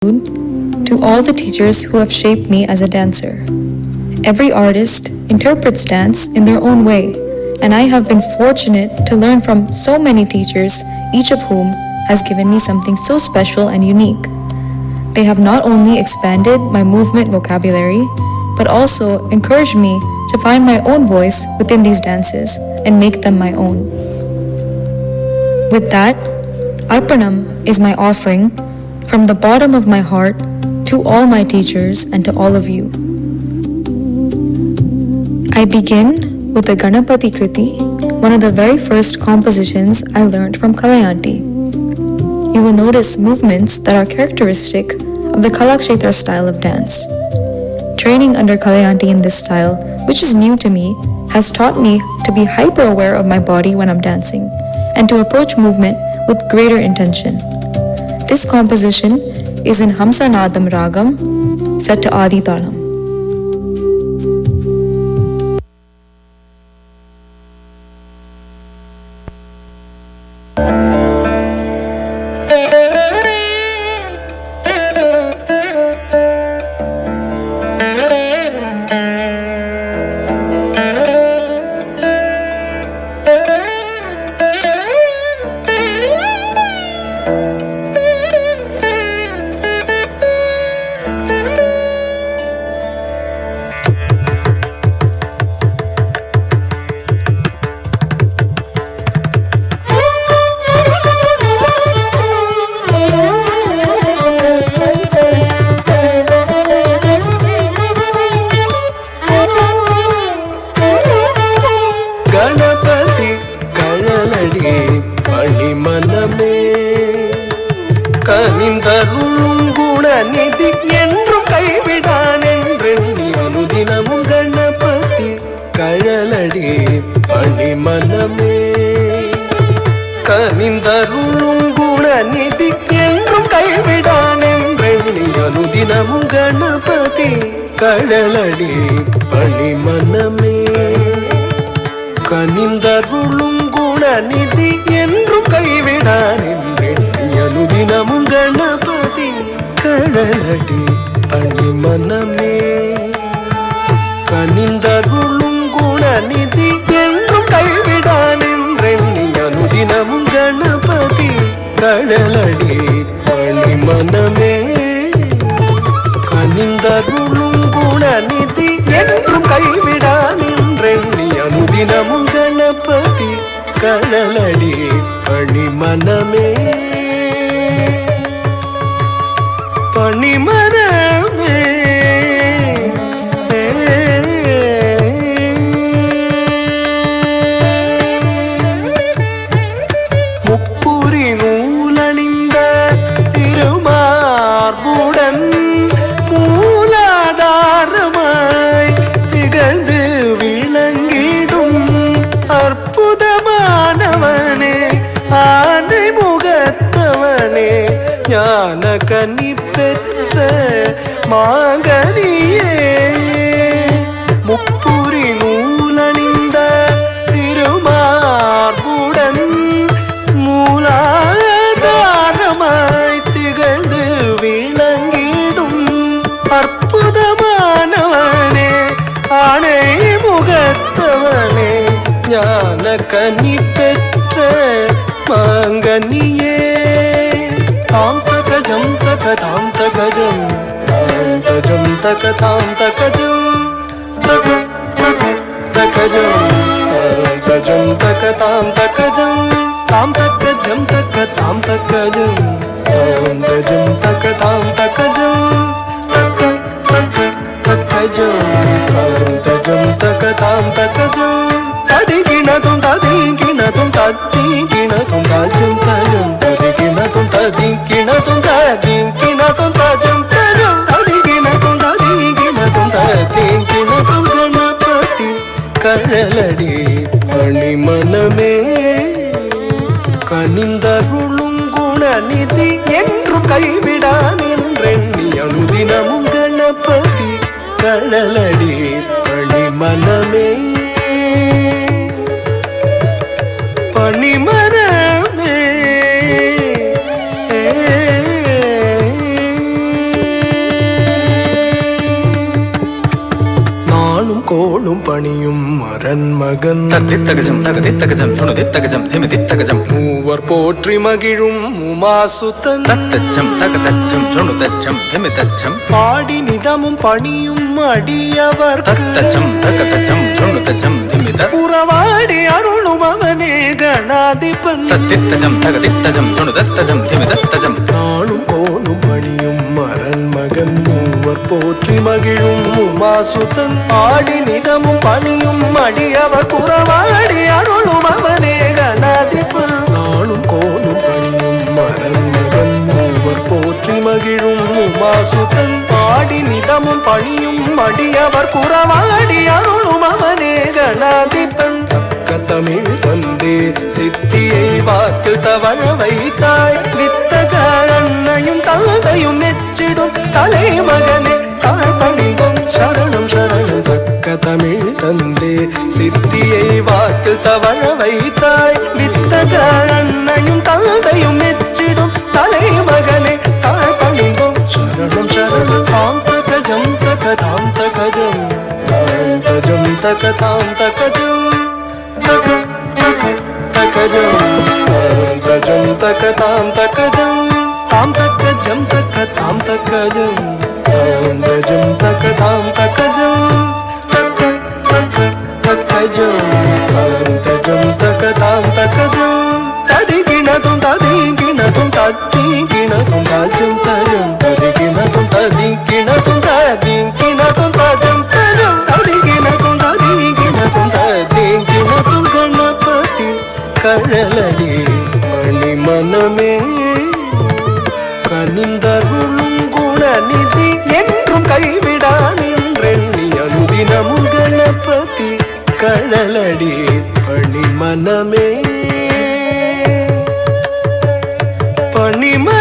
to all the teachers who have shaped me as a dancer. Every artist interprets dance in their own way, and I have been fortunate to learn from so many teachers, each of whom has given me something so special and unique. They have not only expanded my movement vocabulary, but also encouraged me to find my own voice within these dances and make them my own. With that, Arpanam is my offering from the bottom of my heart to all my teachers and to all of you. I begin with the Ganapati Kriti, one of the very first compositions I learned from Kalayanti. You will notice movements that are characteristic of the Kalakshetra style of dance. Training under Kalayanti in this style, which is new to me, has taught me to be hyper aware of my body when I'm dancing and to approach movement with greater intention. This composition is in Hamsa Nadam Ragam, set to Adi Talam. பனிமரமே கோளும் பணியும் அரண்மகன் தத்தித்தகஜம் தகதித்தகஜம் துணுதித்தகஜம் திமிதித்தகஜம் மூவர் போற்றி மகிழும் உமாசுதன் தத்தச்சம் தகதச்சம் துணுதச்சம் திமிதச்சம் பாடி நிதமும் பணியும் அடியவர் தத்தச்சம் தகதச்சம் துணுதச்சம் திமித உறவாடி அருளும் அவனே கணாதிபன் தத்தித்தஜம் தகதித்தஜம் துணுதத்தஜம் திமிதத்தஜம் நாளும் கோளும் பணியும் அரண்மகன் மூவர் போற்றி மகிழும் உமாசுதன் ஆடி நிதமும் பணியும் அடியவர் புறவாடி அருளும் அவனே கணாதிபன் நாளும் கோளும் பணியும் அரண்மகன் மூவர் போற்றி மகிழும் உமாசுதன் ஆடி நிதமும் பணியும் அடியவர் புறவாடி அருளும் அவனே கணாதிபன் தமிழ் தந்தே சித்தியை வாக்கு தவழ வைத்தாய் வித்தக அன்னையும் தந்தையும் மெச்சிடும் தலைமகனே தாழ்பணிந்தும் சரணம் சரணம் தக்க தமிழ் தந்தே சித்தியை வாக்கு தவழ வைத்தாய் வித்தக அன்னையும் தந்தையும் மெச்சிடும் தலைமகனே தாழ்பணிந்தும் சரணம் சரணம் தாம் தகஜம் தகதாம் தகஜம் தாம் தஜம் தகதாம் தகஜம் takajam takajam takatam takajam tam takajam takatam takajam tam takajam takatam takajam takajam tam takajam takatam takajam tadiginatum tadiginatum tadiginatum tajam tajam tadiginatum tadiginatum tadiginatum tajam tajam tadiginatum tadiginatum tadiginatum ganapati கழலடி மணி மனமே கனிந்தருளும் குணநிதி என்றும் கைவிடா நின்றெண்ணி அனுதினமும் கணபதி கழலடி மணி மனமே பணிம